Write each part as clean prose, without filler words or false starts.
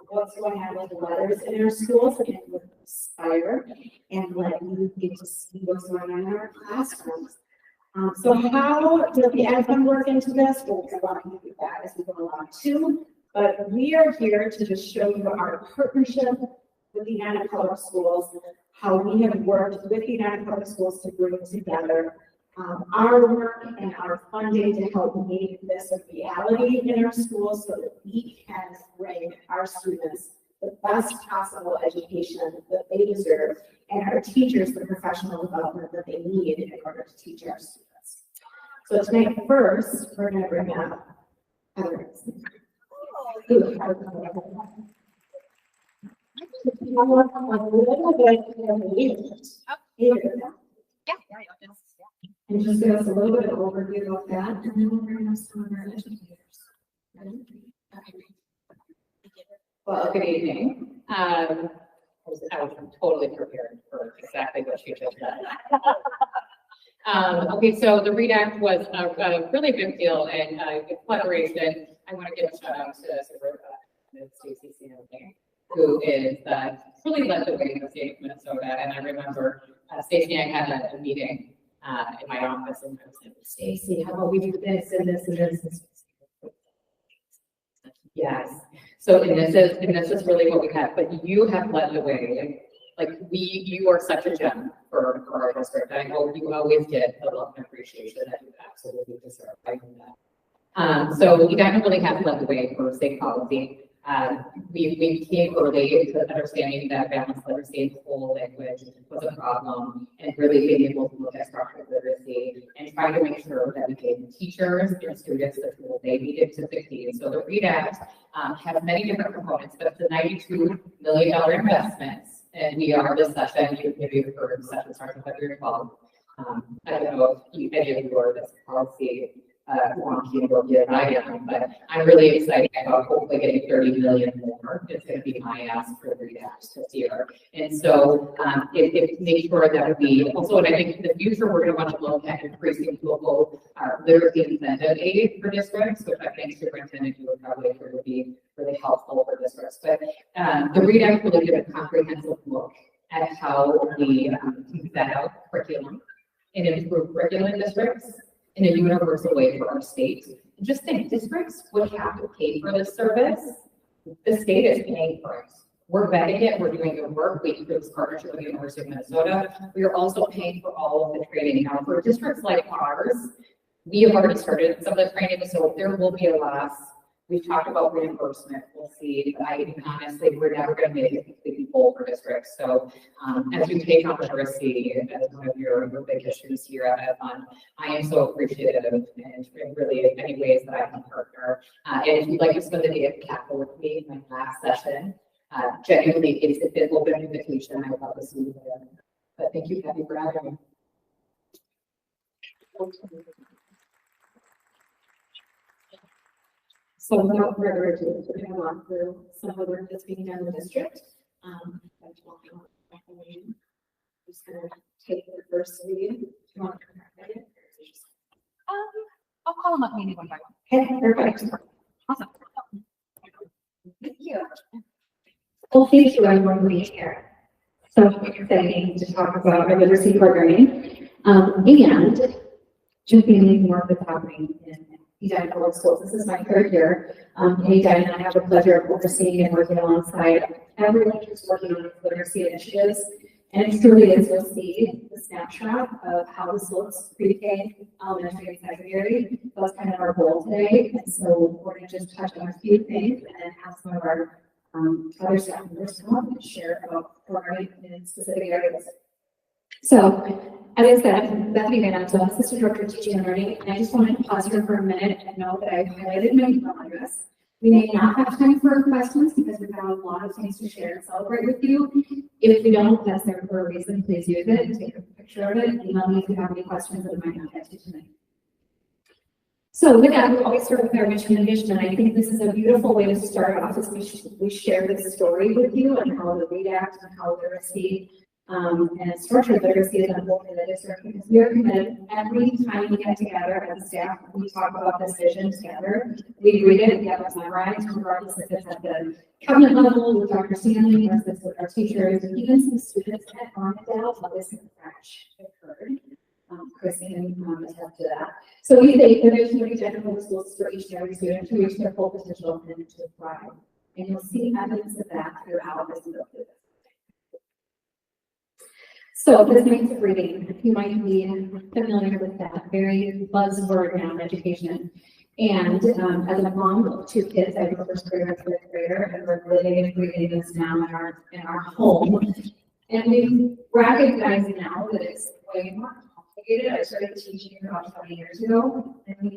what's going on with the letters in our schools and with Aspire, and let you get to see what's going on in our classrooms. So how does the admin work into this? We'll walk you through that as we go along too. But we are here to just show you our partnership with the Edina Public Schools, how we have worked with the Edina Public Schools to bring together our work and our funding to help make this a reality in our schools so that we can bring our students the best possible education that they deserve and our teachers the professional development that they need in order to teach our students. So tonight, first, we're going to bring up Heather. And just give us a little bit of overview of that, and then we'll bring up some of our educators. Well, good evening. I was totally prepared for exactly what she just said. Okay, so the READ Act was a really big deal and collaboration. I want to give a shout out to Stacey Stanley, who is really led the way in the state of Minnesota. And I remember Stacey and I had a meeting in my office, and I was like, Stacey, how about we do this and this and this? Yes. So and this is really what we have. But you have led the way. You are such a gem for our district. I hope you always get the love and appreciation that you absolutely deserve. I know that. So you guys really have led the way for state policy. We came early to understanding that balanced literacy and whole language was a problem, and really being able to look at structural literacy and trying to make sure that we gave teachers and students the tools they needed to succeed. So the READ Act has many different components, but it's a $92 million investment. And we are this session, maybe you've heard of the session starting February 12th. I don't know if any of you are this policy wonky or good I am, but I'm really excited about hopefully getting 30 million more. It's going to be my ask for the READ Act this year. And so it makes sure that we also, and I think in the future, we're going to want to look at increasing local literacy incentive aid for districts, which I think Superintendent you would probably agree would be really helpful for districts. But the READ Act really did a comprehensive look at how we set out curriculum and improve curriculum in districts in a universal way for our state. Just think, districts would have to pay for this service. The state is paying for it. We're vetting it, we're doing the work. We do this partnership with the University of Minnesota. We are also paying for all of the training. Now, for districts like ours, we have already started some of the training, so there will be a loss. We've talked about reimbursement. We'll see. But honestly, we're never going to make it completely whole for districts. So as you take on literacy as one of your big issues here at Fund, I am so appreciative and really in many ways that I can partner. And if you'd like to spend the day at Capital with me in my last session, genuinely, it's an open invitation. I would love to see you there. But thank you, Kathy, for having me. So without further ado, we're going to walk through some of the work that's being done in the district. I'm just going to take the first read. Do you want to correct it? I'll call them up maybe one by one. Okay, perfect. Awesome. Thank you. Well, thank you everyone for being here. So exciting to talk about our literacy programming and jumping in more of what's happening in Edina Public Schools. This is my third year in Edina, and I have the pleasure of overseeing and working alongside everyone who's working on literacy initiatives. And it truly is, you'll see the snapshot of how this looks pre-K, elementary, and secondary. That's kind of our goal today. And so we're going to just touch on a few things and then have some of our other staff members come up and share about programming in specific areas. So, as I said, Bethany Van Anto, Assistant Director of Teaching and Learning, and I just wanted to pause here for a minute and know that I've highlighted my email address. We may not have time for questions because we've got a lot of things to share and celebrate with you. If we don't, that's there for a reason. Please use it and take a picture of it. Email me if you have any questions that I might not get to tonight. So with that, we always start with our mission and vision, and I think this is a beautiful way to start off as we share this story with you and how the READ Act and how literacy And structured literacy is a whole for the district because we are committed every time we get together as a staff, we talk about this vision together. We read it, we have it memorized, regardless if it's at the cabinet level with Dr. Stanley, or if it's with our teachers, and even some students at Armadale, but this is French occurred. Chris can attest to that. So we say there is no Edina Public Schools for each and every student to reach their full potential and to thrive. And you'll see evidence of that throughout as we go through this. So this means reading, you might be familiar with that very buzzword now in education. And as a mom of two kids, I have a first grader and a fifth grader, and we're living and breathing this now in our home. And we recognize now that it's way more complicated. I started teaching about 20 years ago, and we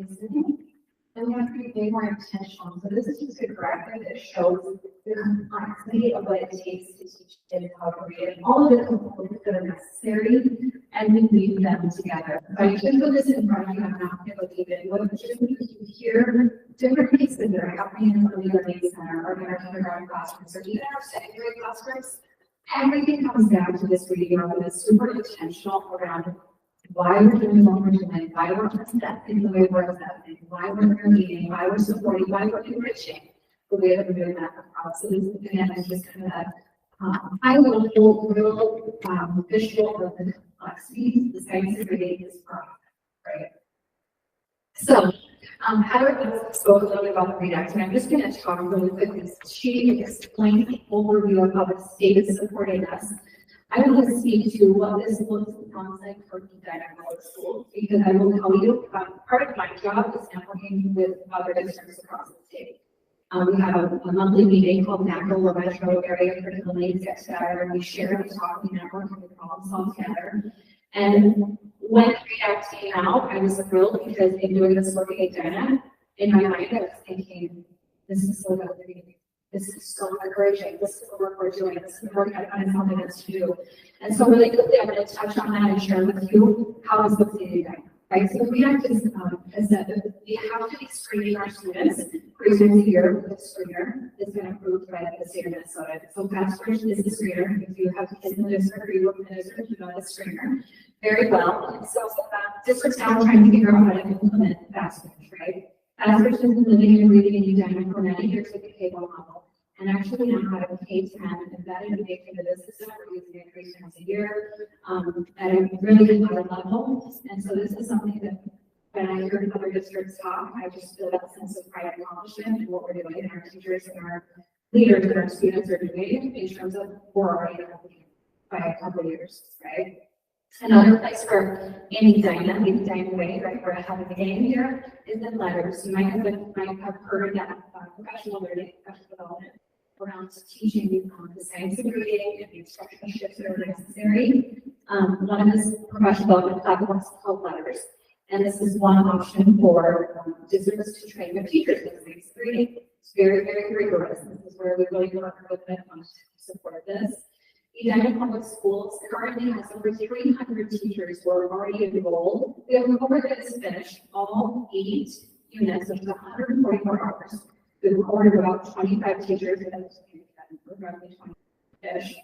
have to be way more intentional. So this is just a graphic that shows the complexity of what it takes to teach kids how to read, and all of the components that are necessary, and we weave them together. So I just put this in front of you. I'm not going to leave it. What just you hear different pieces that are happening in the early learning center or in our kindergarten classrooms or even our second grade classrooms. Everything comes back to this reading room that is super intentional around why we're doing what we're doing, why we're assessing the way we're assessing, why we're reading, why we're supporting, why we're enriching the way that we're doing that across. So this is again just kind of high level, real visual of the complexities the science of reading is from, right? So Heather spoke a little bit about the Read Act, and I'm just going to talk really quickly. She explained the overview of how the state is supporting us. I want to speak to what this looks and sounds like for Edina Public Schools, because I will tell you, part of my job is networking with other districts across the state. We have a monthly meeting called NACO, where metro area critical needs get together, and we share and talk, we network, and we problem solve together. And when the Read Act came out, I was thrilled because in doing this work at Edina, in my mind, I was thinking, this is so good. This is so encouraging. This is the work we're doing. This is the work I find something else to do. And so really quickly, I'm going to touch on that and share with you how it's looked at Edina. Right? So we have to, that we have to be screening our students 3 times a year with a screener that's been approved by the state of Minnesota. So Fastbridge is the screener. If you have kids in the district or you work in the district, you know the screener very well. And so districts now trying to figure out how to implement Fastbridge, right? Fastbridge has been living and reading in Edina for many years at the K-1 level. And actually now have a K-10 embedded and baked into the system. We're using it 3 times a year at a really high level. And so this is something that when I hear other districts talk, I just feel that sense of pride and accomplishment in what we're doing, and our teachers and our leaders and our students are doing in terms of we're already by a couple of years, right? Another place where in Edina way, right, we're ahead of the game here, is in letters. You might have heard that professional learning, professional development around teaching the science of reading and the instructional shifts that are necessary. One of this professional development platforms is called Letters, and this is one option for districts to train their teachers in science of reading. It's very, very rigorous. This is where we really work with them to support this. Edina Public Schools currently has over 300 teachers who are already enrolled. We have a cohort that is finished all 8 units, which is 144 hours. We recorded about 25 teachers, and roughly 20-ish.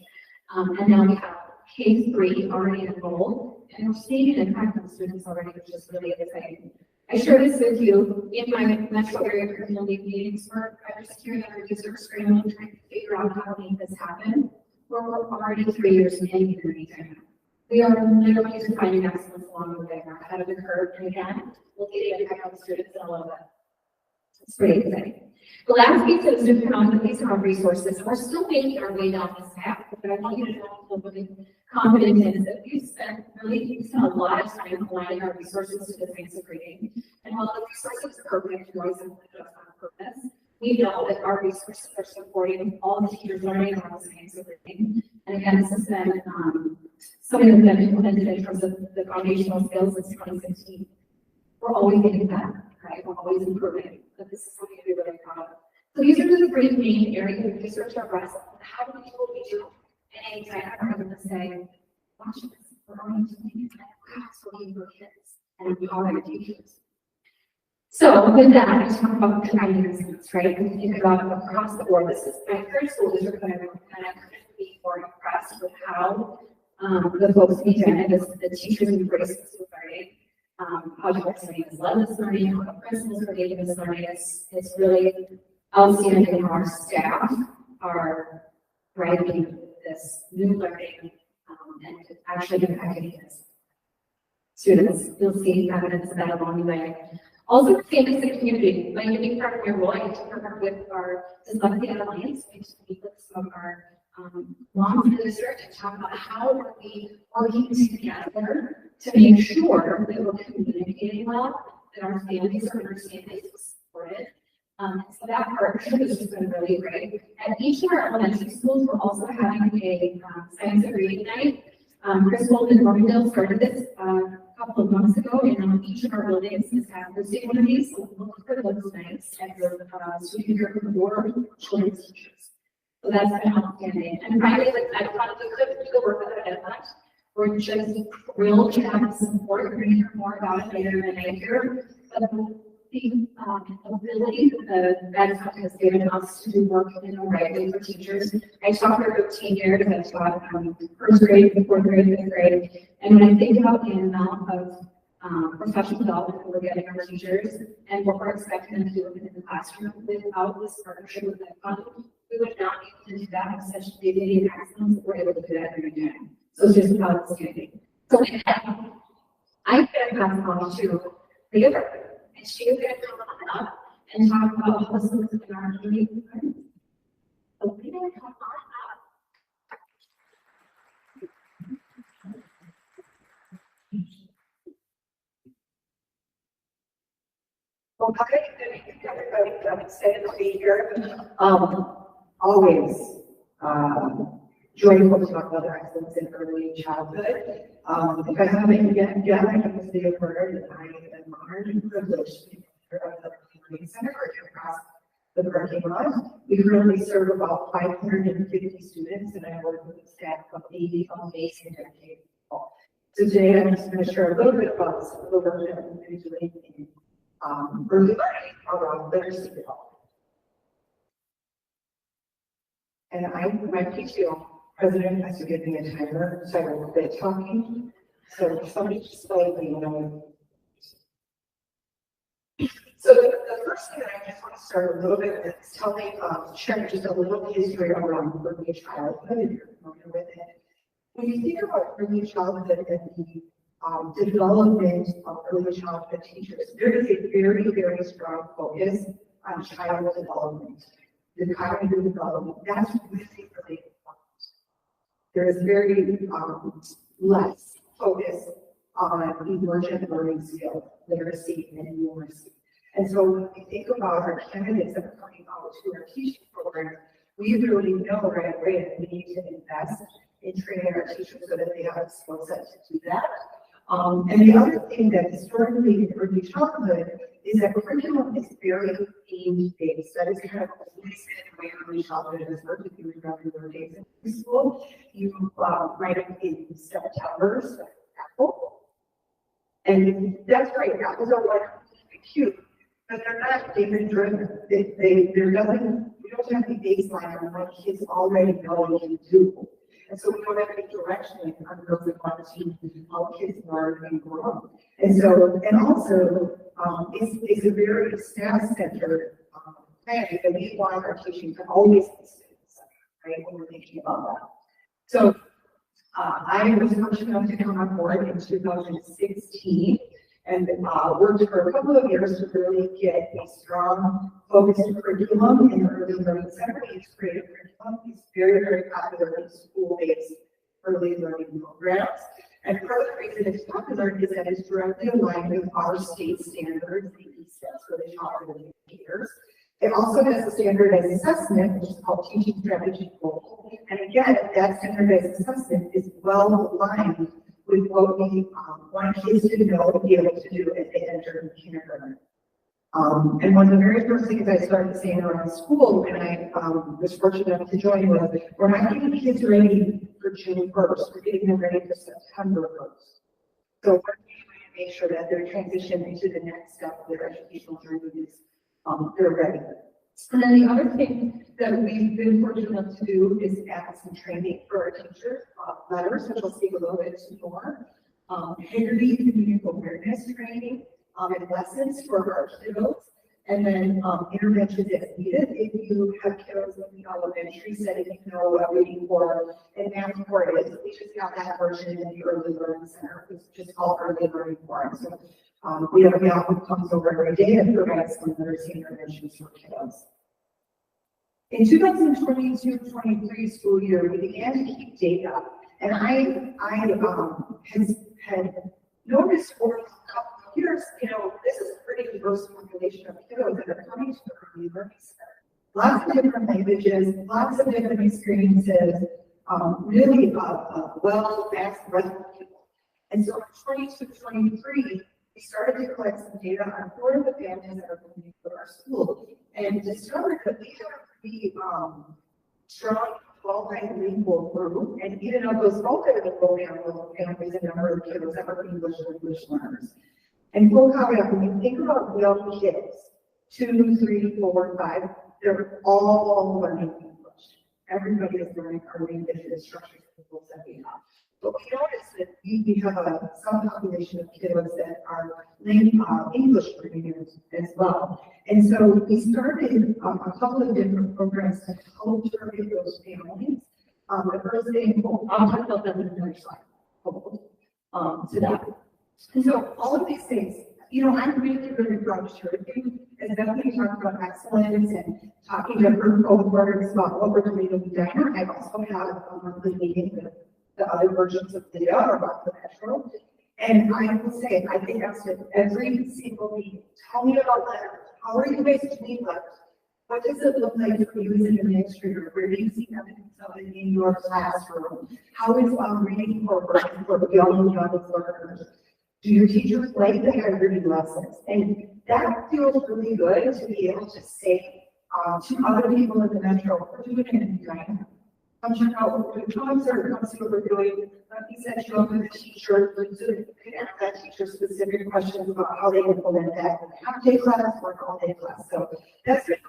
And now we have K-3 already enrolled, and we're seeing an impact on students already, which is really exciting. I share this with you in my metro area curriculum meetings where I'm just hearing our district scrambling, trying to figure out how to make this happen. We're already 3 years in Edina. We are literally defining excellence along the way. We're ahead of the curve, and again, we'll get the impact on students in a little bit. It's pretty exciting. The last piece is to put on the piece of our resources. We're still making our way down this path, but I want you to know what really confident is that we've spent a lot of time aligning our resources to the science of reading. And while the resources are perfect, we always have to put us on purpose. We know that our resources are supporting all the teachers learning around the science of reading. And again, this has been something that's been implemented in terms of the foundational skills since 2016. We're always getting better, right? We're always improving. But this is something to be really proud of. So these are the 3 main areas of research our breast. How do we do what we do? And I'm going to say, watch this. We're going to make it for kids and empower teachers. So with that, I talk about combining instruments, right? And think about across the board. This is my first school district, but I kind of couldn't be more impressed with how the folks behind it, the teachers embrace this learning, how directors has led this learning, how the principals are leading this learning. It's really outstanding how our staff are driving this new learning and actually impacting his students. You'll see evidence of that along the way. Also, campus and community. My unique part of my role, I get to partner with our Dyslexia Alliance. I just meet with some of our moms in the district and talk about how are we working together to make sure that we're communicating well, that our families are understanding and supported. So that partnership has just been really great. At each of our elementary schools, we're also having a science and reading night. Chris Golden in Morganville started this a couple of months ago, and each of our buildings is hosting one of these. So look for those nights and so you can hear from your children's teachers. So that's been outstanding. And finally, like I probably could do the work that I did last. We're just thrilled to have support. We're going to hear more about it later in the night here. But the ability that has given us to work in the right way for teachers. I taught for 15 years. I taught first grade, fourth grade, fifth grade. And when I think about the amount of professional development we're getting our teachers and what we're expecting them to do in the classroom without this partnership with that fund, we would not be able to do that with such dignity and excellence that we're able to do that every day. So it's just outstanding. So with that, I'm going to pass on to the other. And she is going to come up and talk about how this looks in our community. So we will come on up. Well, hi, everybody. I'm excited to be here. Always joyful to talk about excellence in early childhood. If I haven't yet, I have to say a word that I am honored and privileged to be part of the Learning Center across the parking lot. We currently serve about 550 students, and I work with a staff of 80 amazing dedicated people. So today I'm just going to share a little bit about some of the work that we've been doing in early learning around literacy development. And my PTO president has to give me a timer, so I won't be talking. So somebody just let me know. So the first thing that I just want to start a little bit with is sharing just a little history around early childhood, if you're familiar with it. When you think about early childhood and the development of early childhood teachers, there is a very, very strong focus on child development. The cognitive development, that's really, really important. There is very less focus on emergent learning skills, literacy, and numeracy. And so when we think about our candidates that are coming out to our teaching program, we really know right away that we need to invest in training our teachers so that they have a skill set to do that. And the other thing that historically in early childhood is that curriculum is very theme-based. That is kind of always been the way early childhood has worked. If you remember your days in school, you write it in September, so apple. And that's great. Apples are like cute, but they're not data-driven. They're nothing, we don't have any baseline on what kids already know and can do. And so we don't have any direction on those that want to how kids learn and grow. And so, and also, it's a very staff-centered planning that we want our teaching to always be student-centered, right, when we're thinking about that. So, I was fortunate enough to come on board in 2016 and worked for a couple of years to really get a strong focused curriculum in the early learning center. It's creative curriculum. It's very, very popular in school-based early learning programs. And part of the reason it's popular is that it's directly aligned with our state standards, the ESETs, for the child indicators. It also has a standardized assessment, which is called Teaching Strategy Goal. And again, that standardized assessment is well aligned with what we want kids to know and be able to do as they enter kindergarten. And one of the very first things I started saying around school when I was fortunate enough to join was, we're not getting kids ready for June 1st, we're getting them ready for September 1st. So we're going to make sure that their transition into the next step of their educational journey is they're ready. And then the other thing that we've been fortunate enough to do is add some training for our teachers, letters, which I'll speak a little bit more. Integrity, community awareness training, and lessons for our kiddos. And then interventions as needed. If you have kiddos in the elementary setting, you know what reading for and math for is. We just got that version in the early learning center. It's just called early learning forum. So we have a gal who comes over every day and provides some literacy interventions for kiddos. In 2022-23 school year, we began to keep data, and I had noticed for a couple of years, you know, this is a pretty diverse population of kiddos that are coming to the early learning center. Lots of different languages, lots of different experiences, really well vast breadth of people. And so in 22-23, we started to collect some data on who are the families that are coming to our school, and discovered that we have a pretty strong multilingual group, and even of those multilingual families, a number of kids that are English language learners. And full caveat, when you think about young kids, 2, 3, 4, 5, they're all learning English. Everybody is learning our language and structures of the that we have. But we notice that we have some population of kiddos that are English learners as well. And so we started a couple of different programs to help target those families. The first thing, I'll talk about that in the next slide. To that. And so all of these things, you know, I'm really, really proud to share with you. As Bethany talked about excellence and talking to her coworkers about what we're doing with Edina, I also have a monthly meeting with the other versions of data about the metro. And I will say, I think that's it. Every single meeting, tell me about letters. How are you guys doing letters? What does it look like for you as an administrator? Where do you see something in your classroom? How is reading programs for young learners? Do your teachers like the handwritten lessons? And that feels really good to be able to say to other people in the metro, we're doing it in Edina. Come check out what we're doing, come see what we're doing. He said, show up with the teacher, so you can ask that teacher specific questions about how they implement that half-day class or all-day class. So that's really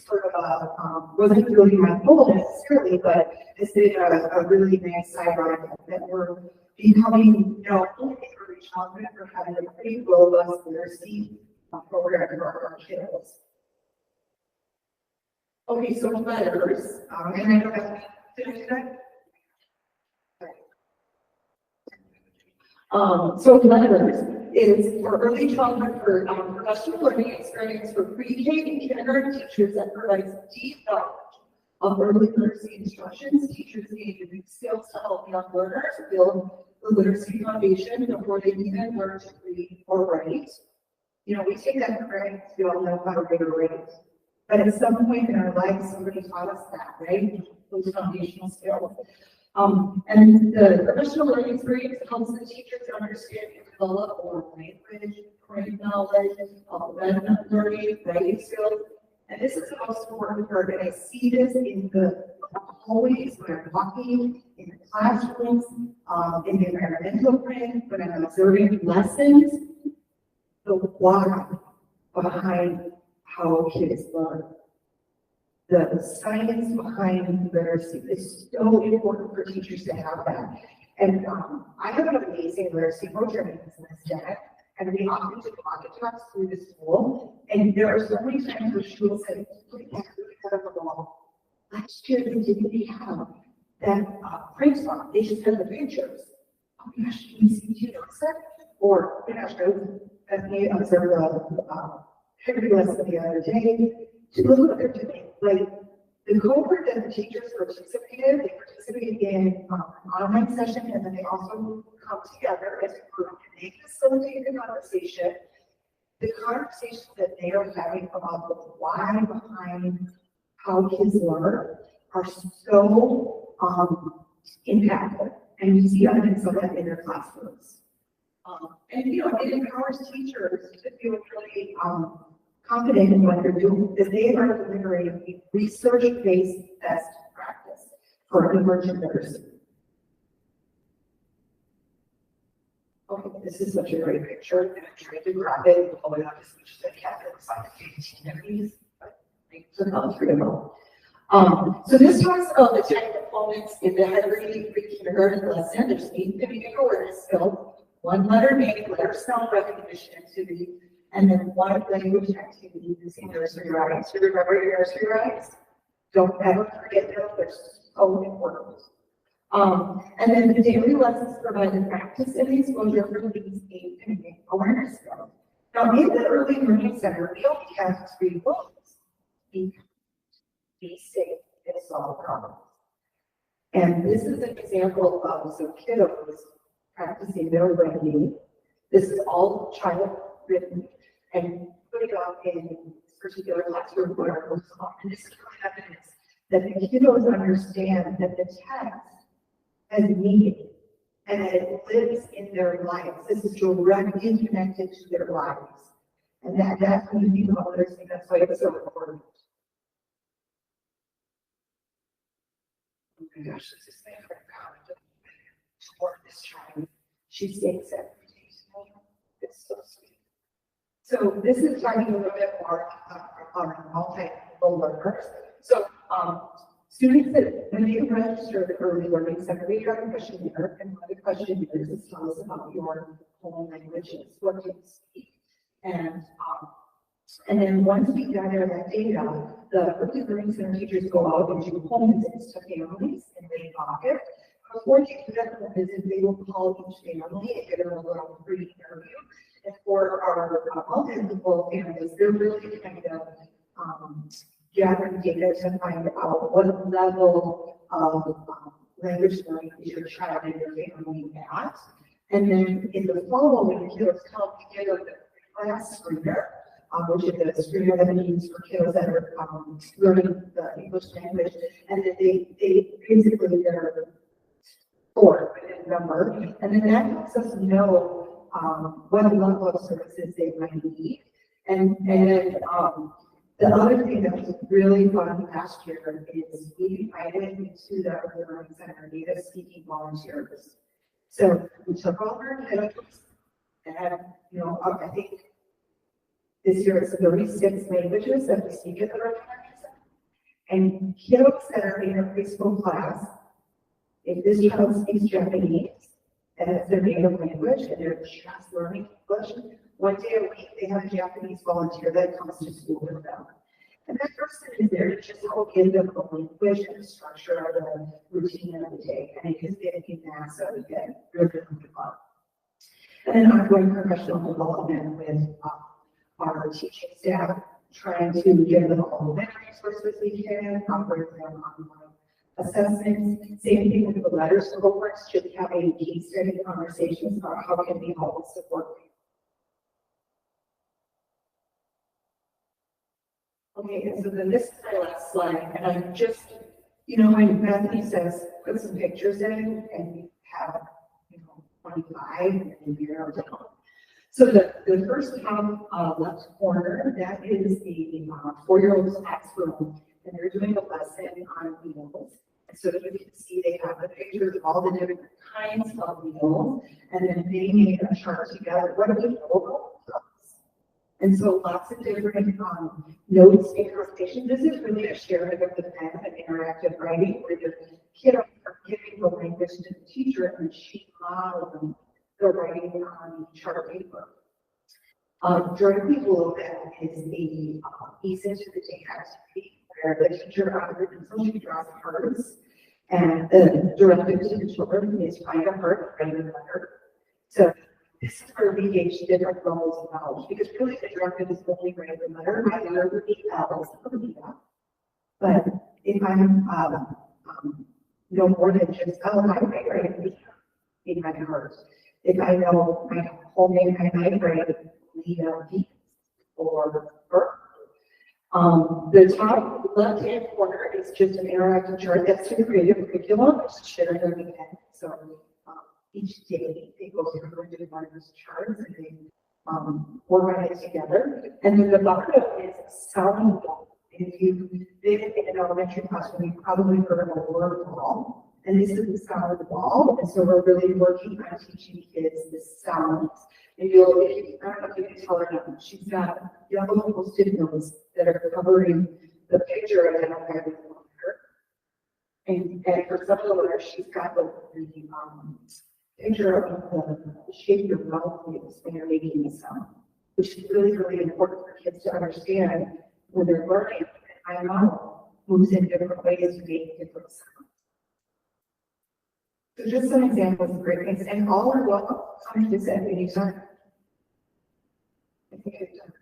sort of wasn't really my goal necessarily, but it's been a really nice side project that we're becoming, you know, only early childhood, we're having a pretty robust literacy program for our kiddos. Okay, so letters, and I know that. So letters is for early childhood for professional learning experience for pre-K and kindergarten teachers that provides deep knowledge of early literacy instructions. Teachers need unique skills to help young learners build the literacy foundation before they even learn to read or write. You know, we take that for granted because we all know how to read or write. But at some point in our lives, somebody taught us that, right? Those foundational skills. And the professional learning experience helps the teachers understand and develop more language, brain knowledge, learning, writing skills. And this is the most important part. And I see this in the hallways when I'm walking, in the classrooms, in the environmental plan, when I'm observing lessons, the why behind how kids learn. The science behind literacy is so important for teachers to have that. And I have an amazing literacy program in business, Janet, and we often do pocket talks through the school. And there are so many times where schools say, look at that, of the wall. Last year, they didn't have that print spot. They just had the pictures. Oh my gosh, can you see, do you notice that? Or, oh my gosh, I observed a Henry lesson the other day. To look what they're doing. Like the cohort that the teachers participated, they participated in an online session, and then they also come together as a group and they facilitate the conversation. The conversations that they are having about the why behind how kids learn are so impactful, and you see evidence of that in their classrooms. And you know, it empowers teachers to feel really confident in what they're doing, because they are delivering a research-based best practice for emergent literacy. Okay, this is such a great picture, and I tried to grab it, although I just wish that Catherine was like 15 of these, but I So not three of them. So this talks about the 10 components in the Henry pre-kindergarten lesson. There's 8 community awareness skills, 1 letter name, letter sound recognition activity, and then 1 language activity using nursery rhymes. So remember your nursery rhymes? Don't ever forget them, they're so important. And then the daily lessons provide the practice and exposure for these 8 community awareness skills. Now, in the early learning center, we only have 3 goals. Be safe and solve problems. And this is an example of some kiddos practicing their writing. This is all child written and put it up in this particular classroom where it goes on. And this is evidence that the kiddos understand that the text has meaning and that it lives in their lives. This is directly connected to their lives. And that's when you know understand that's why it's so important. Oh my gosh, this is my favorite comment. Toward this child, she sings every day. It's so sweet. So this is talking a little bit more on multilingual learners. So students that when they register at the early learning center, we have a questionnaire, and one of the questionnaires is tell us about your home languages, what do you speak, and then once we gather that data, the early learning center teachers go out and do home visits to families in their pocket. Before they do that home visit, they will call each family and get them a little pre-interview. And for our multilingual families, they're really kind of gathering data to find out what level of language learning is your child and your family at. And then in the fall, when the kiddos come together, the class screener, which is the screener that we use for kiddos that are learning the English language, and then they basically they're scored within number, and then that helps us know what level of services they might need. And then the other thing that was really fun last year is we invited into the early learning center native speaking volunteers. So we took all our kiddos, and I think this year it's 36 languages that we speak at the early learning center. And kiddos that are in a preschool class, if this child speaks Japanese and it's their native language and they're just learning English, 1 day a week they have a Japanese volunteer that comes to school with them. And that person is there to just help give them a language and the structure of the routine of the day. And it has been a massive again, really fun. And then ongoing professional development with our teaching staff, trying to give them all the resources we can, offer them online assessments. Same thing with the letters to homeworks, just having case study conversations about how can we help support them. Okay, and so then this is my last slide, and I'm just, when Bethany says put some pictures in, and you have, 25 and you narrow down. So the first top left corner, that is the 4-year-old's classroom, and they're doing a lesson on meals. And so you can see they have the pictures of all the different kinds of meals, and then they made a chart together. What do we know about those? And so lots of different notes and conversations. This is really a sharing of the pen and interactive writing where the kids are giving the language to the teacher and she models the writing on chart paper. Directly below that is the ease into the day activity where the teacher out of the pencil she draws hearts, and the directive to the children is find a heart, write a letter. So this is where we gauge different levels of knowledge, because really the directive is only write a letter. My letter would be L's, but if I'm no more than just I write in my heart. If I know my whole name, I might write Lena D or her. The top left-hand corner is just an interactive chart that's to create a curriculum. It's shared on the end. So each day they go through one of those charts and they organize together. And then the bottom is sound wall. If you've been in an elementary classroom, you've probably heard of a word wall. And this is the sound wall. And so we're really working on teaching kids the sounds. And I don't know if you can tell her now, she's got yellow post-it notes that are covering the picture identified with her. And for some of the letters, she's got the picture of the shape of mouth is when you're making the sound, which is really, really important for kids to understand when they're learning. I know moves in different ways to make different sounds. So just some examples of great things, and all are welcome. Come to visit anytime. I think I've done.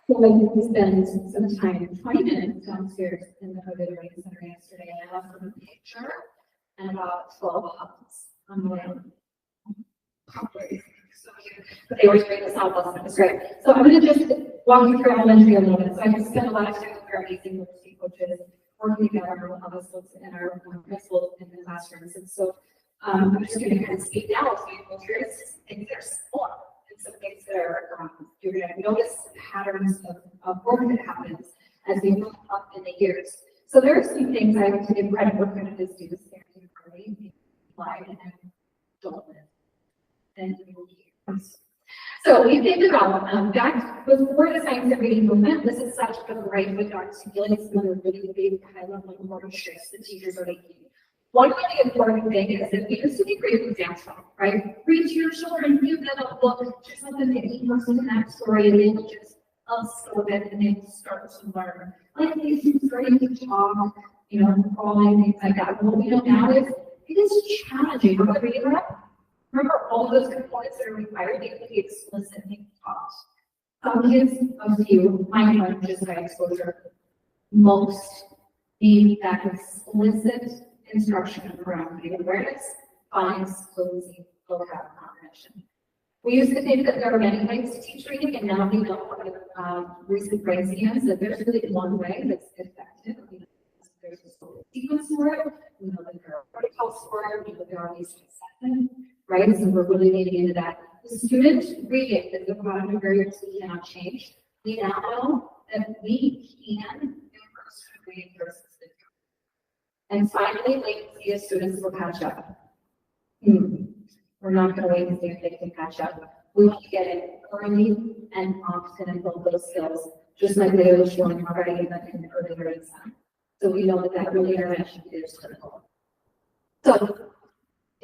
So I think we spent some time, 20 minutes downstairs in the Hood Learning Center yesterday, and I left them a picture and about 12 hugs on the way. But they were doing the sound lesson, it was great. So I'm going to just walk you through elementary a little bit. So I just spent a lot of time with our amazing literacy coaches working together on how this looks in our principals in the classrooms. And so I'm just going to kind of speak now so you go through things that are similar. Some things that are, you're going to notice patterns of work that happens as we move up in the years. So there are some things I have to give credit where credit is due, standing early, applied, and don't live. And so we think about that before the science of reading movement. This is such a great way to articulate some of the really big high-level important shifts that teachers are making. One really important thing is that we used to be great example, right? Read to your children, give them a book, just something that each person in that story, and they will just absorb it and they will start to learn. Like these things starting to talk, crawling, things like that. What we know now is it is challenging. Remember all those components that are required, they can be explicitly taught. Some kids, a few, might learn just by exposure. Most need that explicit instruction around reading awareness, phonics, fluency, vocab comprehension. We used to think that there are many ways to teach reading, and now we know what recent breakthrough is that there's really one way that's effective. There's a sequence for it. We know that there are protocols for it. We know there are ways to assess it, right? So we're really leaning into that. The student reading is the cognitive barriers we cannot change. We now know that we can improve student reading versus and finally, latency is students will catch up. We're not going to wait and see if they can catch up. We want to get it early and often and build those skills, just like they were showing already in the earlier exam. So we know that really intervention is critical. So,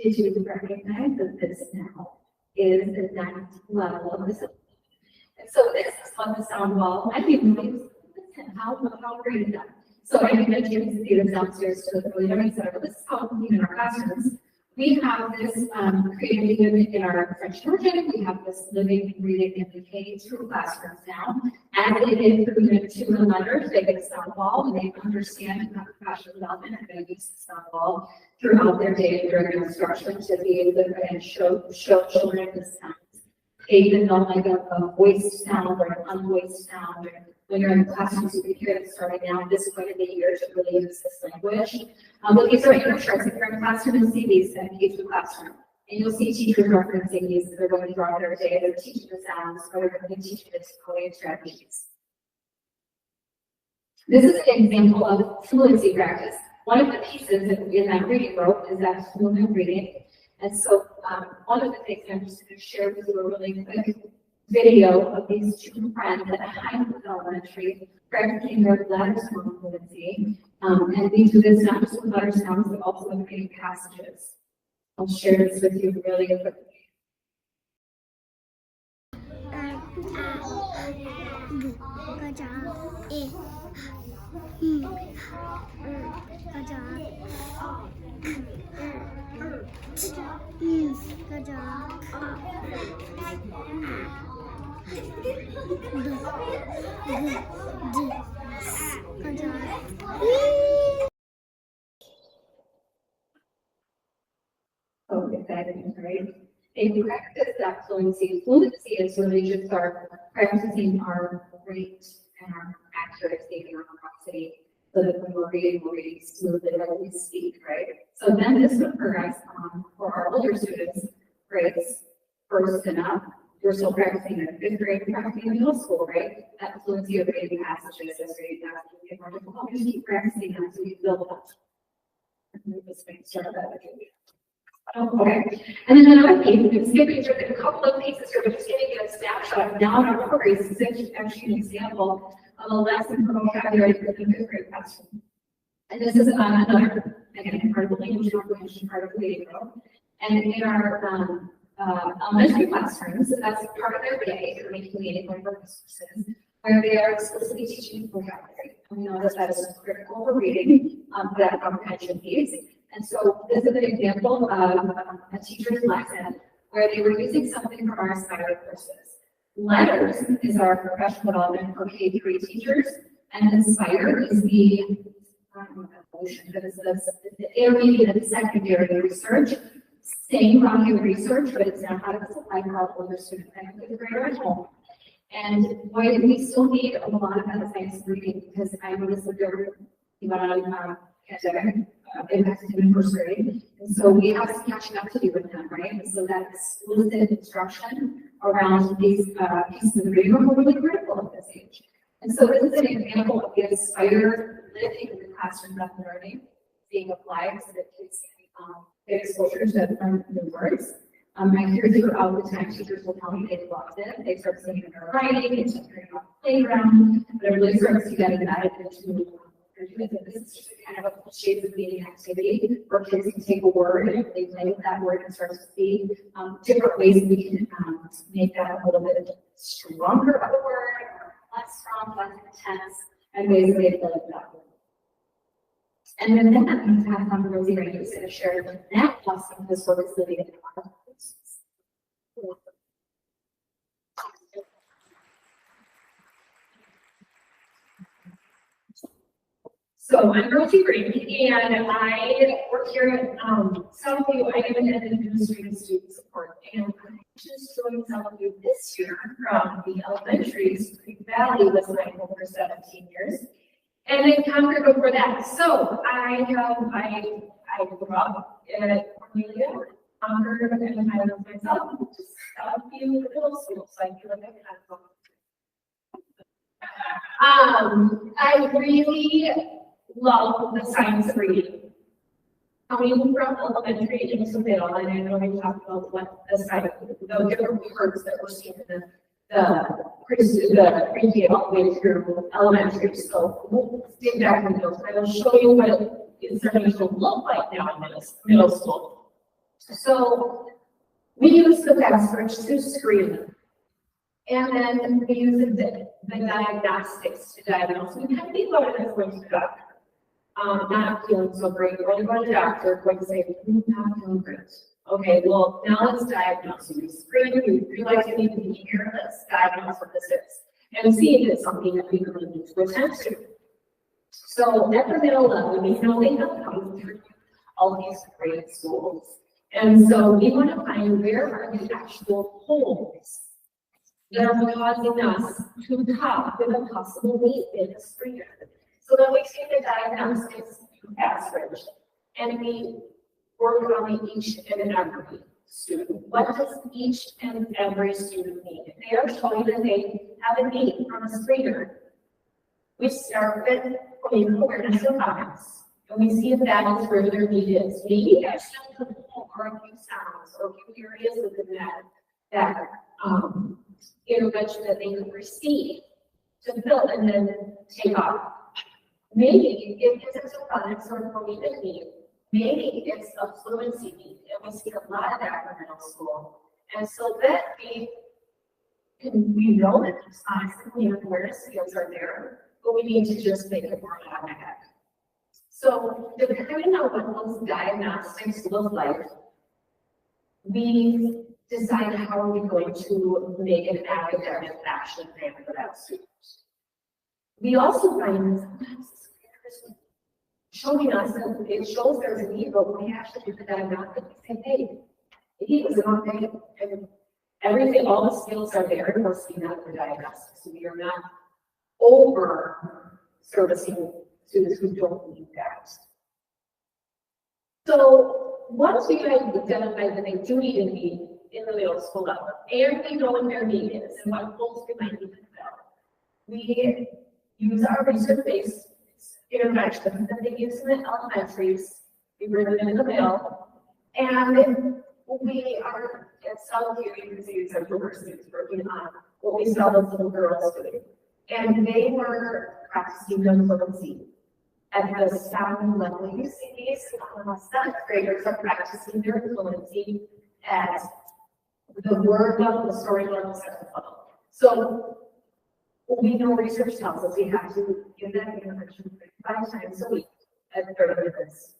did you recognize that this now is the next level of this? And so this is on the sound wall. I didn't even listen how great is that? So I mentioned you can see this downstairs to the early learning center, but this is how we in our classrooms. We have this creativity living in our French Immersion. We have this living and reading in the K-2 classrooms now. As they get through Unit 2 and letters, they get a sound wall and they understand how professional development and they use the sound wall throughout their day during instruction to be able to show children the sounds. They even know like a voiced sound or an unvoiced sound. When you're in the classroom, so you can hear it starting now, this point in the year to really use this language. But these are English charts. If you're in a classroom and see these in a K-2 classroom, and you'll see teachers referencing these, they're going throughout their day, they're teaching the sounds, or they're going to teach the coding strategies. This is an example of fluency practice. One of the pieces in that reading rope is that fluent reading. And so one of the things I'm just going to share with you a really quick video of these two friends at Edina Elementary practicing their letter sound fluency. And we do this not just with letter sounds, but also with reading passages. I'll share this with you really quickly. Oh, exciting, right? If you practice that fluency is really just our practicing our rate and our accuracy and our complexity, so that when we're reading smoothly like we speak, right? So then this would progress for our older students, grades first and up. We're still practicing in fifth grade, practicing in middle school, right? That fluency of reading passages as reading passages get more difficult. We just keep practicing them so we build up. This may start that. Okay, and then another piece, skipping through a couple of pieces here, but just now in our course, this is actually an example of a lesson from vocabulary for the fifth grade classroom. And this is another, again, part of the language comprehension, part of the video. And in our elementary classrooms, that's part of their day, they're making meaningful resources, where they are explicitly teaching vocabulary. And we know that that is critical for reading that comprehension piece. And so this is an example of a teacher's lesson where they were using something from our Aspire courses. Letters is our professional development for K-3 teachers, and Inspire is the area of secondary research, same grounding research, but it's now how to apply for our older students and fifth grader at home. And why do we still need a lot of that science reading? Because I noticed that there were pandemic impacted in first grade. And so we have some catching up to do with them, right? And so that explicit instruction around these pieces of reading are really critical at this age. And so this is an example of the Inspire living in the classroom method learning being applied so that kids get exposure to new words. I hear throughout the time teachers will tell me they loved it. They start seeing it in their writing, they start hearing about the playground, but it really starts to get embedded into this is just kind of a shades of meaning activity where kids can take a word and they play with that word and start to see different ways we can make that a little bit stronger of a word, or less strong, less intense, and ways they play with that word. And then I'm going to have Rosie Ray who's going to share that plus some of this work is living in our courses. So I'm Rosie Ray, and I work here at Southview. I am an administrative student support, and I just joined Southview this year from the elementaries. Creek Valley was my home for 17 years, and then Concord before that. So I grew up at Cornelia, Concord, and I love myself. Just Southview Middle School, so I feel like I kind of I really love the science of reading. Coming from elementary into middle, and I know we talked about what the different words that we're seeing in the pre-K all the way through elementary. So we'll dig back into those. I will show you what it's starting to look like now in middle school. So we use the fast switch to screen. And then we use the diagnostics to diagnose. We kind of think about it as going to the doctor. Not feeling so great, or going to the doctor, going to say, not feeling great. Okay, well, now let's diagnose. We screen, we realize we need to be here, let's diagnose what this is. And see if it's something that we really need to attend to. So at the middle level, we know they have come through all these great schools. And so we want to find where are the actual holes that are causing us to pop with a possible leak in the screener. So then we take the diagnostics average and we work on each and every student. What does each and every student need? If they are showing that they have a need from a screener, we start with putting awareness of comments. And we see if that is where their need is. Maybe there's just a few sounds or a few areas within that intervention that they could receive to fill and then take off. Maybe it isn't a product sort of coordinated need. Maybe it's a fluency need, and we see a lot of that in middle school. And so that we know that the constantly awareness skills are there, but we need to just make it more automatic. So depending on what those diagnostics look like, we decide how are we going to make an academic action plan for that student. We also find sometimes showing us that it shows there's a need, but when we actually do the diagnostic, we say, hey, he was not there, and everything, all the skills are there, and we're seeing that for diagnostics. So we are not over servicing students who don't need that. So once we identify that they do need a need in the middle school level, and we know what their need is and what goals we might need to fill, we use our research-based interventions that they use in the elementaries. We bring them in the middle, and we are at Southview, you can see it's our students working on what we saw those little girls doing. And they were practicing their fluency. At the sound level, you see these seventh graders are practicing their fluency at the word level, the story level, seventh level. So we know research tells us we have to give that intervention 5 times a week at 30 minutes.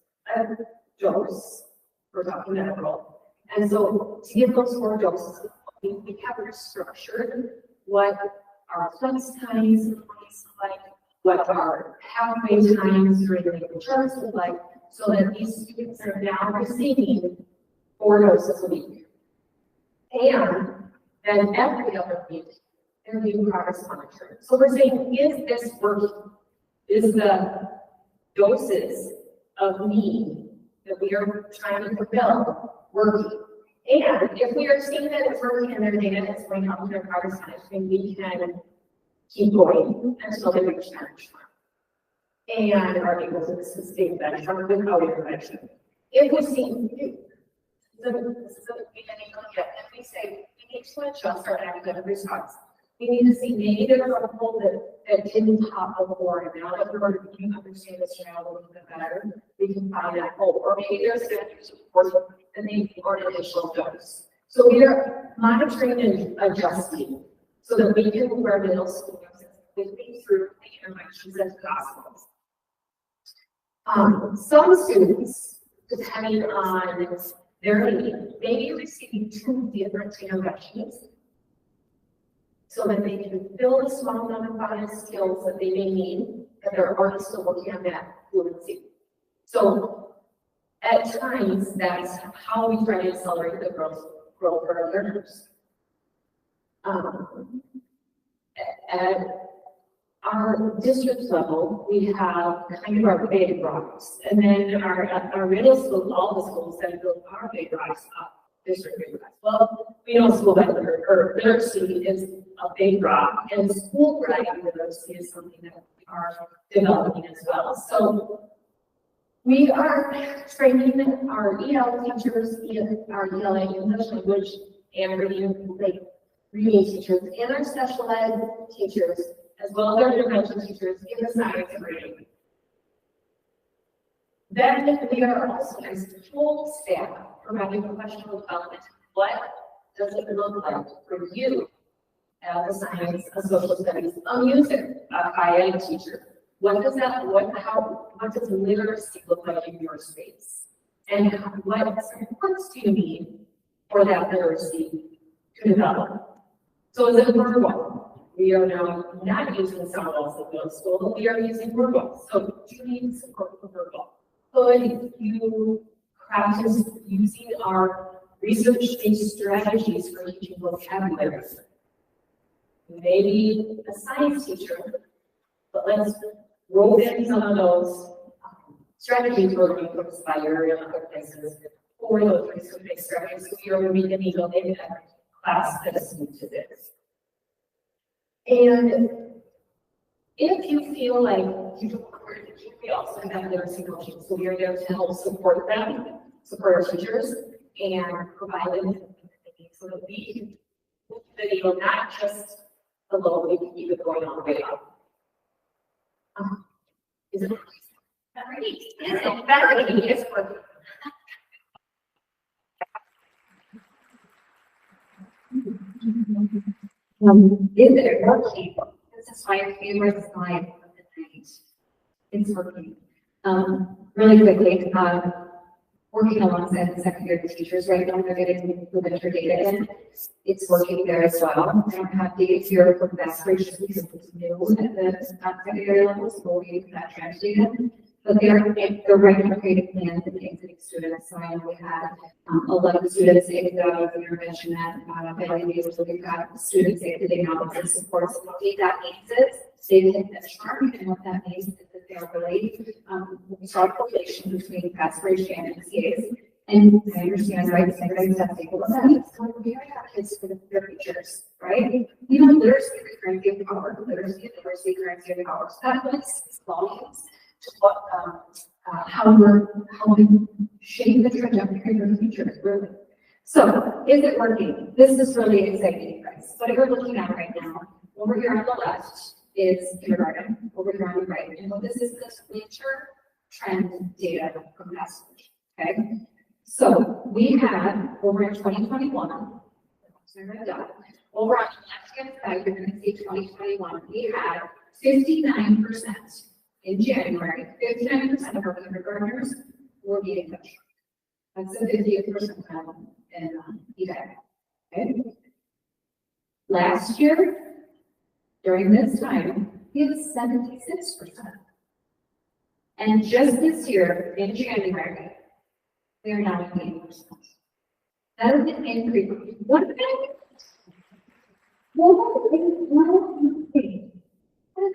Dose, we're talking medical. And so to give those 4 doses, we have structured what our flex times look like, what our halfway times during the terms look like, so that these students are now receiving 4 doses a week. And then every other week, they're doing progress monitoring. So we're saying, is this working? Is the doses of need that we are trying to fulfill working? And if we are seeing that it's working and their data is going up in their progress monitoring, we can keep going until they reach that benchmark. And are able to sustain benchmark without intervention. If we see this is the beginning of it, and we say we need to adjust our academic response. We need to see maybe there's a hole that didn't pop before, and now that we're beginning to understand this child a little bit better, we can find that hole. Or maybe there's a support and they or an additional dose. So we are monitoring and adjusting so that we can move our middle school quickly through the interventions as possible. Some students, depending on their need, may be receiving 2 different interventions so that they can fill the small amount of skills that they may need, that they're already still working on that fluency. So at times, that's how we try to accelerate the growth of our learners. At our district level, we have kind of our big rocks, and then our middle school, all the schools that build our big rocks up district big rocks. Well, we know school literacy is a big rock, and school writing literacy is something that we are developing as well. So we are training our EL teachers, our ELA English language and reading teachers, and our special ed teachers, as well as our intervention teachers in the science of reading. Then we are also as full staff providing professional development. What does it look like for you as a science, a social studies, a music, a high ed teacher? What does that, what does literacy look like in your space? And what supports do you need for that literacy to develop? So is it verbal? We are now not using sound walls at middle school, but we are using verbal. So do you need support for verbal? Could you practice using our research-based strategies for teaching vocabulary? Maybe a science teacher, but let's roll in some of those strategies we're going to Inspire and other places for those research-based strategies. So we are beginning to make a class that's new to this. And if you feel like you don't work, we also have literacy coaching. So we are there to help support them, support our teachers, and provide them so that we can move the needle, not just the low, we can keep it going all the way up. Is it? Right. Is it better? It's working. Is it working? This is my favorite slide of the night. It's working. Really quickly, working alongside the secondary teachers right now, they're getting the winter data in. It's working there as well. I don't have data here for the aspirations because it's new at the secondary level, so we'll use that trend data. But they're writing creative plans and exiting students. So I know we had 11 students exit out of intervention at Valley. So we've got students exiting out of supports. What that means is they hit benchmark, and what that means is that they're really strong correlation between aspiration and MCAs. And I understand, right? Secondary testing, well, that means we have kids for their futures, right? You know, literacy currency of power, literacy currency of power. So that makes volumes to what, how we shape the trajectory of the future, really. So is it working? This is really exciting, guys. What we're looking at right now, over here on the left is kindergarten, over here on the right. And what this is winter trend data from last week, okay? So we had over in 2021, over on the left-hand side, you're gonna see 2021, we had 59% in January, 59% of our kindergartners were meeting the That's a 50% in evac. Okay. Last year, during this time, it was 76%. And just this year, in January, we are now at 80%. That is an increase. What is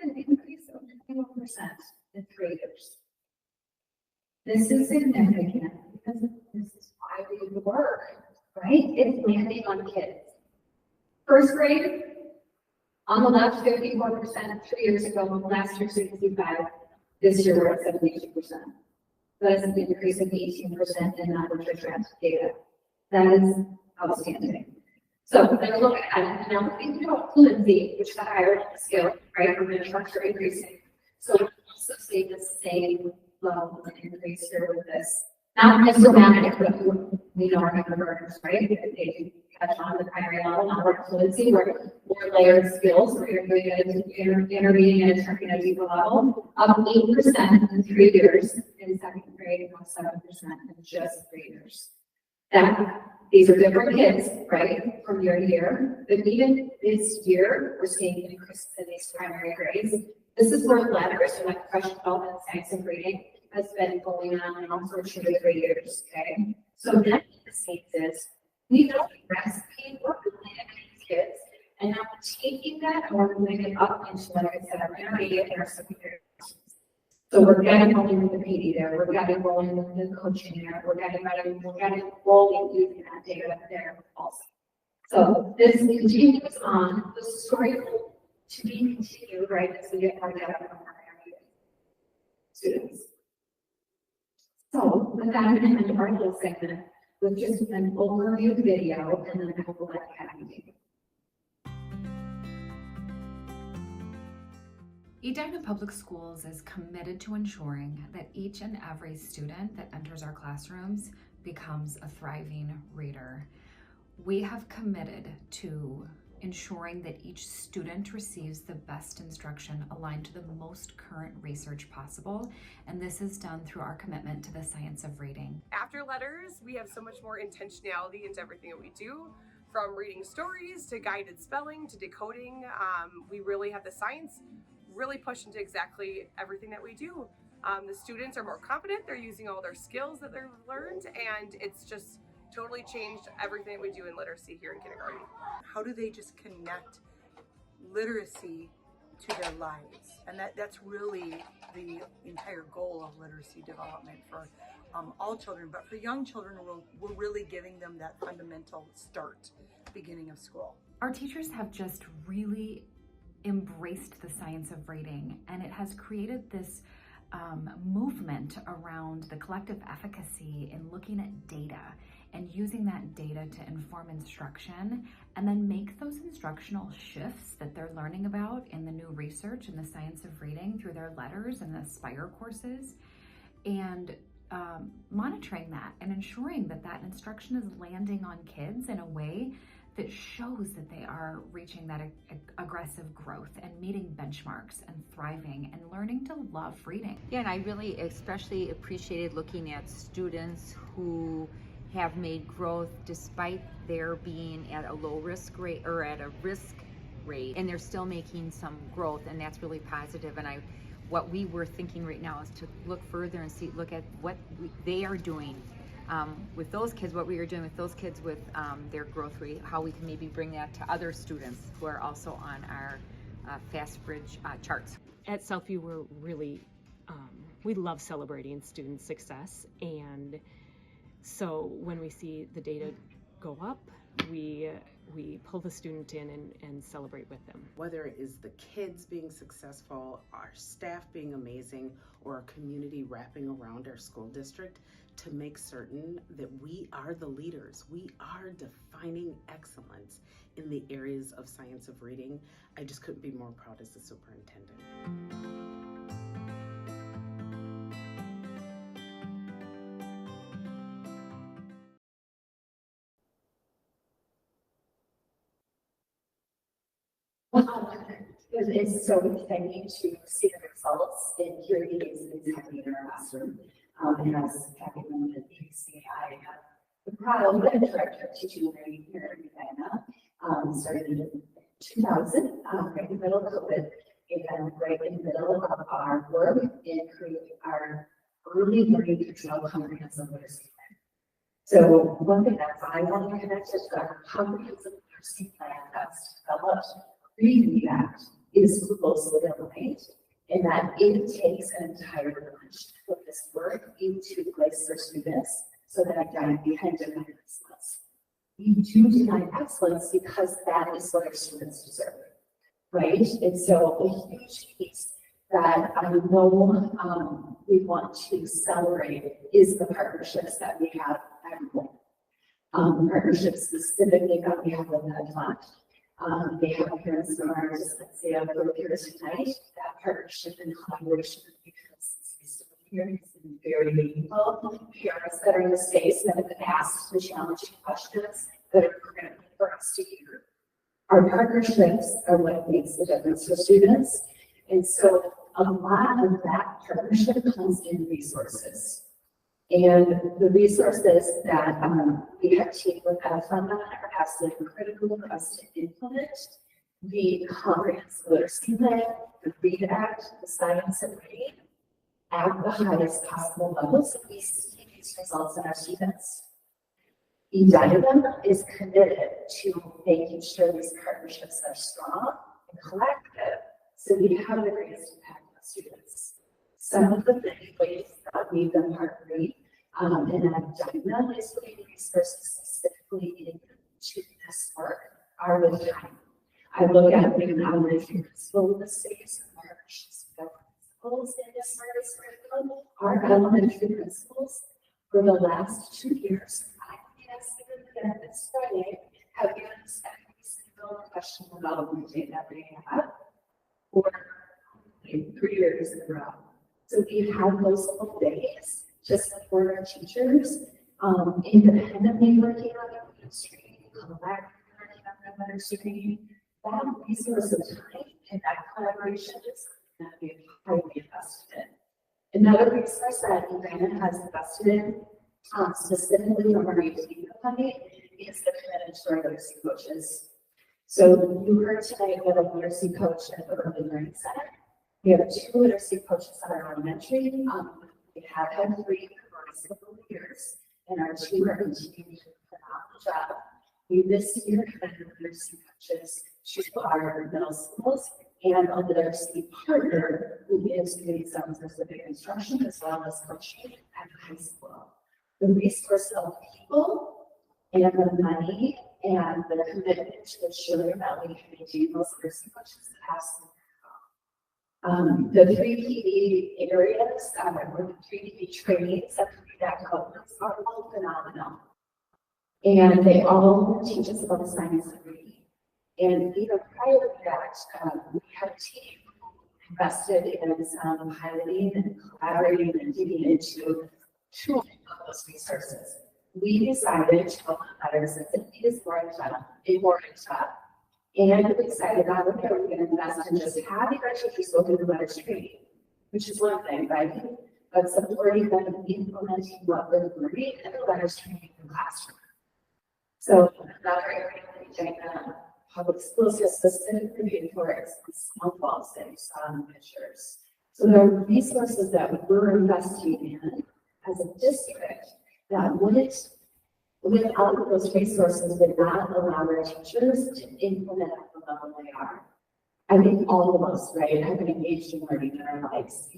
an increase of 21% in 3 years? This is significant because this is why we work, right? It's landing on kids. First grade, on the left, 54% 2 years ago, last year 65, this year we're at 72%. That is an increase of 18% in non-virtual trend data. That is outstanding. So then look at it. Now think about fluency, which is the higher scale, right? Our benchmarks are increasing. So we also see the same level of increase here with this. Not as dramatic, but we know our kindergartners, right? They catch on the primary level, not our fluency, we're more layered skills, we're doing it at intermediate and turning at a deeper level, up 8% in 3 years in second grade, and 7% in just 3 years. That these are different kids, right, from year to year, but even this year, we're seeing increases in these primary grades. This is where letters and like professional development, science and reading has been going on and also 2 to 3 years, okay? So that is, we know the recipe, we're really at these kids, and now we're taking that and we're moving it up into, like I said, our intermediate and our secondary. So we're getting rolling with the PD there, we're getting rolling with the coaching there, we're getting rolling using that data there also. So this continues on, the story to be continued, right, as we get more data from our students. So with that, I'm going to end our little segment with just an overview video, and then I will let Kathy. Edina Public Schools is committed to ensuring that each and every student that enters our classrooms becomes a thriving reader. We have committed to ensuring that each student receives the best instruction aligned to the most current research possible, and this is done through our commitment to the science of reading. After letters, we have so much more intentionality into everything that we do, from reading stories to guided spelling to decoding. We really have the science really pushed into exactly everything that we do. The students are more confident, they're using all their skills that they've learned, and it's just totally changed everything we do in literacy here in kindergarten. How do they just connect literacy to their lives? And that's really the entire goal of literacy development for all children, but for young children, we're really giving them that fundamental start, beginning of school. Our teachers have just really embraced the science of reading, and it has created this movement around the collective efficacy in looking at data and using that data to inform instruction and then make those instructional shifts that they're learning about in the new research in the science of reading through their letters and the Aspire courses, and monitoring that and ensuring that that instruction is landing on kids in a way that shows that they are reaching that aggressive growth and meeting benchmarks and thriving and learning to love reading. Yeah, and I really especially appreciated looking at students who have made growth despite their being at a low risk rate or at a risk rate, and they're still making some growth, and that's really positive. And what we were thinking right now is to look further and look at what they are doing with those kids, what we are doing with those kids with their growth rate, how we can maybe bring that to other students who are also on our FastBridge charts. At Southview, we're really, we love celebrating student success, and so when we see the data go up, we we pull the student in and celebrate with them. Whether it is the kids being successful, our staff being amazing, or our community wrapping around our school district to make certain that we are the leaders. We are defining excellence in the areas of science of reading. I just couldn't be more proud as the superintendent. It's so exciting to see the results and hear these things happening in our classroom. And as Kathy mentioned, I have the proud director of teaching and learning here at Edina, started in 2000, right in the middle of COVID, and right in the middle of our work in creating our early learning control comprehensive literacy plan. So one thing that I want to connect is our comprehensive literacy plan that's developed reading that is closely aligned, and that it takes an entire village to put this work into place for students so that we can deny excellence. We do deny excellence because that is what our students deserve, right? And so a huge piece that I know we want to celebrate is the partnerships that we have everywhere. Partnerships specifically that we have with Edina. They have parents of ours that say I'm here tonight. That partnership and collaboration because it's very meaningful. Parents that are in the space that have asked the challenging questions that are critical for us to hear. Our partnerships are what makes the difference for students. And so a lot of that partnership comes in resources. And the resources that we have taken with Edina are absolutely critical for us to implement the comprehensive literacy plan, the READ Act, the science of reading at the highest possible levels so we see these results in our students. Edina is committed to making sure these partnerships are strong and collaborative so we have the greatest impact on students. Some of the big ways that we've been partnering and Edina is putting resources specifically into this work are with time. I look at the elementary principal in the space and partnerships with our principals in this work is critical. Our elementary principals for the last 2 years, I think this Friday, have given us every single question about reading that they have for 3 years in a row. So we have those full days just for our teachers, independently working on their ministry, collaborating on their ministry. That resource of time and that collaboration is something that we have highly invested in. Another resource that Edina has invested in, specifically from our Edina funding, is the commitment to our literacy coaches. So you heard tonight about a literacy coach at the Early Learning Center. We have 2 literacy coaches at our elementary. We have had 3 for several years, and our 2 are continuing to put out the job. We this year committed literacy coaches to our middle schools and a literacy partner who is doing some specific instruction as well as coaching at the high school. The resource of people and the money and the commitment to ensure that we can maintain those literacy coaches has the 3 PD areas, or the 3 PD trainings that comes are all phenomenal. And they all teach us about the science of reading. And even prior to that, we had a team invested in piloting and collaborating and digging into 2 of those resources. We decided to open letters and it is more in depth. And we decided that we're going to invest in just having our teachers go through the letters training, which is one thing, right? But supporting them and implementing what we're learning in the letters training in the classroom. So another thing public schools has specifically paid for is small balls that you saw in the pictures. So there are resources that we're investing in as a district that without those resources would not allow our teachers to implement at the level they are. I think all of us, right, have been engaged in learning in our lives.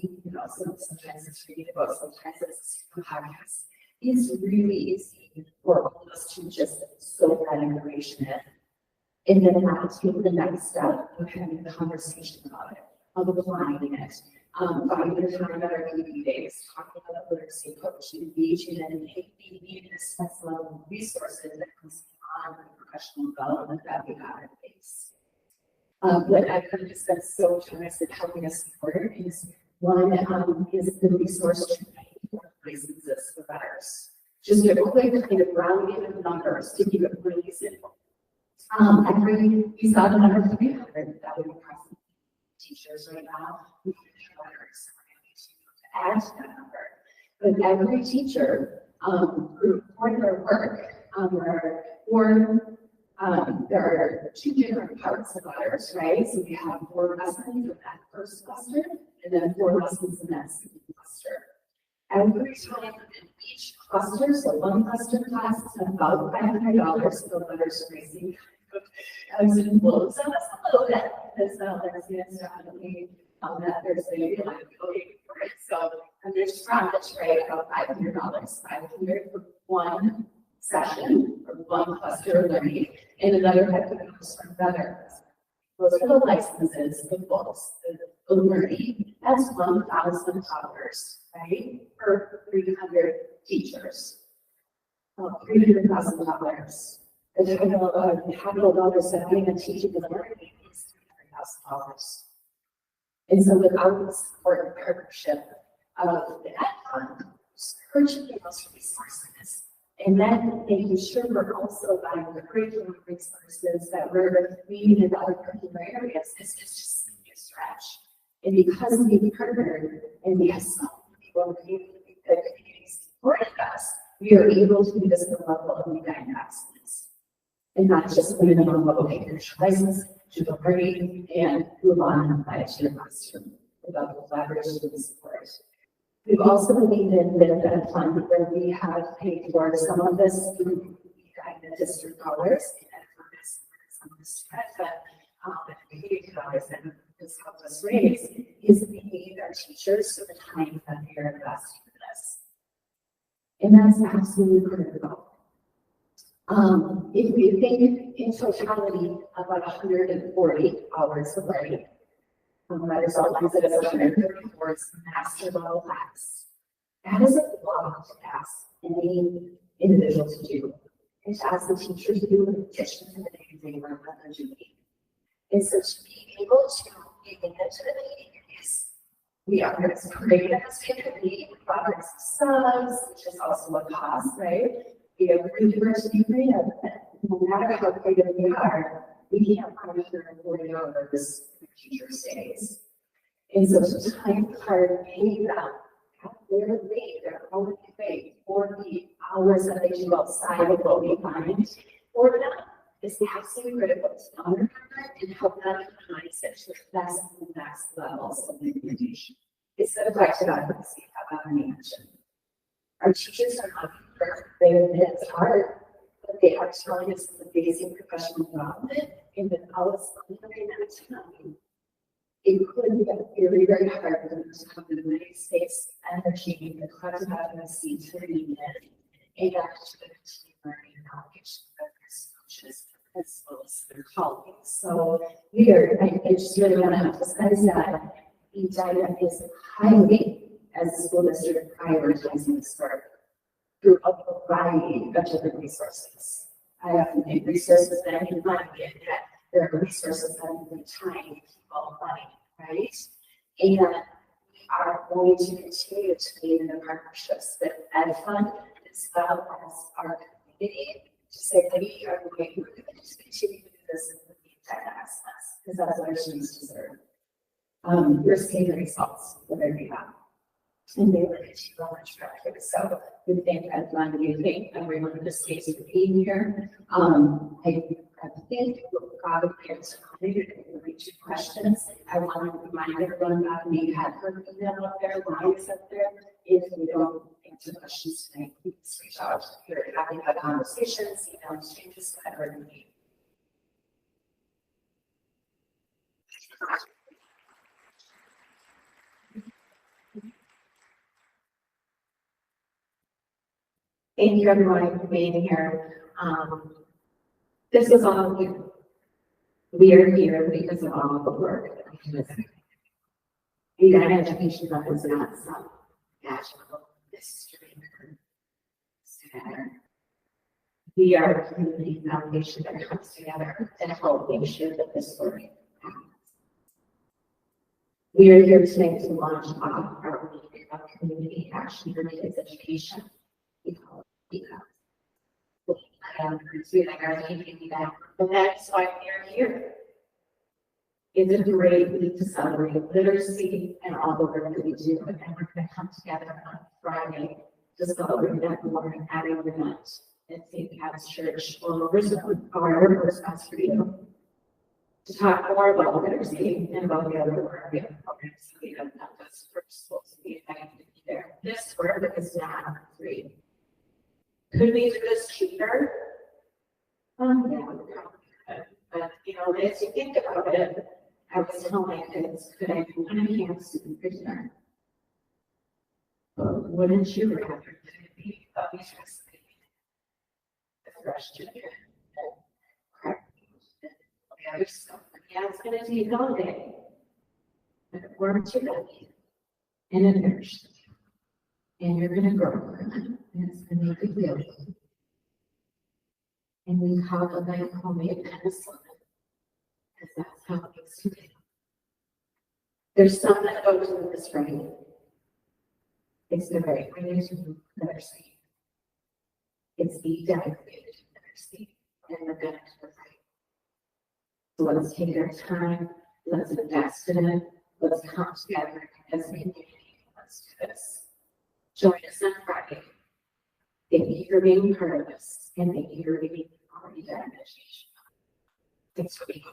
Sometimes it's reading a book, sometimes it's a podcast. It's really easy for all of us to just soak that information in. And then now take the next step of having a conversation about it, of applying it, finding the time at our PB days, talking about literacy approach, engaging in maybe this level of resources that comes beyond the professional development that we have in place. What I've heard has been so generous in helping us support is one is the resource to exist for betters. Just a quick kind of rounding of numbers to keep it really simple. We saw the number 300 that would be present teachers right now. We add to that number. But every teacher, for their work, there are two different parts of ours, right? So we have 4 lessons in that first cluster, and then 4 lessons in that second cluster. Every time in each cluster, so one cluster class is about $500 for letters racing. It blows us a little bit because there's definitely that there's maybe like, okay, great. So I'm just trying to trade about $500, $500 for one session or one cluster of learning, and another type of cluster of better. Those are the licenses, the books, the learning. That's $1,000, right? For 300 teachers. $300,000. The capital dollars that being a teaching and learning is $300,000. And so without the support and partnership of the Ed Fund, purchasing those resources, and then making sure we're also buying the curriculum resources that we're needing in other curricular areas, is just simply a stretch. And because we partnered and we have some people that community supported us, we are able to do this at the level of unifying excellence. And not just putting them on level license to the learning and move on to the classroom without the collaboration and support. We've also leaned in with a fund where we have paid for some of this through the district dollars and some of this that the dollars that has helped us raise is paying our teachers for the time that they are investing in this. And that's absolutely critical. If we think in totality about 140 hours of learning, that is all lines as 130 towards master level class. That is a lot to ask any individual to do. And to ask the teacher to do in addition to the things they learn that they're doing. And so to be able to get into the meeting is we are as creative as we can be, products subs, which is also a cost, right? We have university creative, no matter how creative we are, we can't punish 140 hours for teachers' days. And so it's a time card pay them their own pay for the hours that they do outside of what we find for them is absolutely critical to honor and help them recognize it to the next levels of implementation. It's a collective advocacy about mentioned. Our teachers are not perfect. They admit it's hard, but they are telling us the basic professional development and without us limiting that time. It could get very, very hard for them to have the United States energy, the collective advocacy to remain in and to continue learning and application of their coaches, principals, their colleagues. So I just really want to emphasize that Edina is highly, as a school district, prioritizing this work through a variety of different resources. I have resources that I can find yet. There are resources that I can time, people, money, right? And we are going to continue to lead in the partnerships that Ed Fund as well as our community to say that we are going to continue to do this with the entire access because that's what our students deserve. We're seeing the results that we have. And they were achieved on much better. So we thank Ed Fund, we thank everyone in the space for being here. I think we've got a chance to reach questions. I want to remind everyone that we had her email up there, lines up there. If we don't answer questions tonight, please reach out. We're happy to have conversations, email exchanges, whatever you need. Thank you everyone for being here. This is all new. We are here because of all the work that we do. And that education that is not some magical mystery matter. We are a community foundation that comes together to help make sure that this work happens. We are here today to launch off our week of community action for kids education. Because but that's why we are here. It's a great week to celebrate literacy and all the work that we do, and we're going to come together on Friday to celebrate that morning at an event at St. Pat's Church, or our response for you, to talk more about literacy and about the other work we have programs that we have not just for schools to be effective there. This work is not free. Could we do this cheaper? Yeah, we probably could. But as you think about it, I was telling my kids, could I do an enhanced student for dinner? Wouldn't you rather that it be obviously fresh chicken and crackers and the other stuff? Yeah, it's going to take all day. But it weren't too ready. And it nourishes you. And you're going to grow from it. And it's going to make you feel good. And we call it like homemade penicillin. Because that's how it makes you feel. There's some that goes with this right. It's the right way to literacy. It's the dedicated literacy and the good to right. So let's take our time, let's invest in it, let's come together as a community. Let's do this. Join us on Friday. Thank you for being part of this, and thank you for being already done education. Thanks for being here.